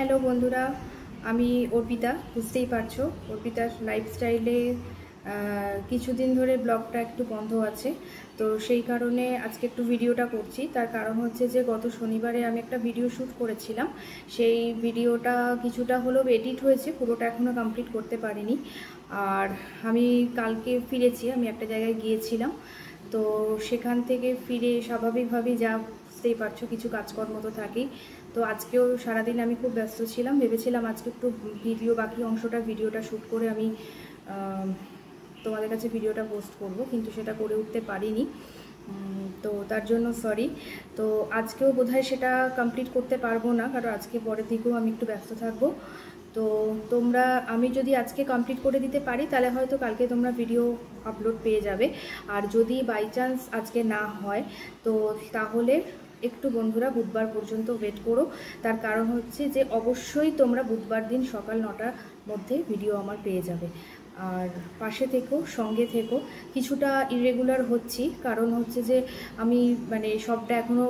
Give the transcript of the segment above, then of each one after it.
Hello বন্ধুরা, আমি অর্পিতা। বুঝতেই পারছো অর্পিতার লাইফস্টাইলে কিছুদিন ধরে ব্লগটা একটু বন্ধ আছে। তো সেই কারণে আজকে একটু ভিডিওটা করছি। তার কারণ হচ্ছে যে গত শনিবারে আমি একটা ভিডিও শ্যুট করেছিলাম। সেই ভিডিওটা কিছুটা হলেও এডিট হয়েছে, পুরোটা এখনও কমপ্লিট করতে পারিনি। আর আমি কালকে ফিরেছি, আমি একটা জায়গায় গিয়েছিলাম। তো সেখান থেকে ফিরে স্বাভাবিকভাবেই যা বুঝতেই পারছো কিছু কাজকর্ম তো থাকেই। তো আজকেও সারাদিন আমি খুব ব্যস্ত ছিলাম, ভেবেছিলাম আজকে একটু বাকি অংশটা ভিডিওটা শ্যুট করে আমি তোমাদের কাছে ভিডিওটা পোস্ট করব, কিন্তু সেটা করে উঠতে পারিনি। তো তার জন্য সরি। তো আজকেও বোধহয় সেটা কমপ্লিট করতে পারবো না, কারণ আজকে পরের দিকেও আমি একটু ব্যস্ত থাকবো। তো আমি যদি আজকে কমপ্লিট করে দিতে পারি তাহলে হয়তো কালকে তোমরা ভিডিও আপলোড পেয়ে যাবে। আর যদি বাই চান্স আজকে না হয় তো তাহলে একটু বন্ধুরা বুধবার পর্যন্ত ওয়েট করো। তার কারণ হচ্ছে যে অবশ্যই তোমরা বুধবার দিন সকাল 9টার মধ্যে ভিডিও আমার পেয়ে যাবে। আর পাশে থেকো, সঙ্গে থেকো। কিছুটা ইরেগুলার হচ্ছি, কারণ হচ্ছে যে আমি সবটা এখনও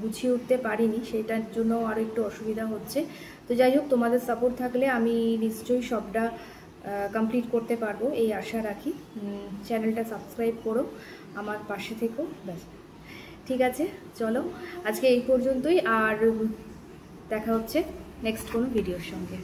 গুছিয়ে উঠতে পারিনি, সেটার জন্য আরও একটু অসুবিধা হচ্ছে। তো যাই হোক, তোমাদের সাপোর্ট থাকলে আমি নিশ্চয়ই সবটা কমপ্লিট করতে পারবো, এই আশা রাখি। চ্যানেলটা সাবস্ক্রাইব করো, আমার পাশে থেকো, ব্যাস। ঠিক আছে, চলো আজকে এই পর্যন্তই। আর দেখা হচ্ছে নেক্সট কোনো ভিডিওর সঙ্গে।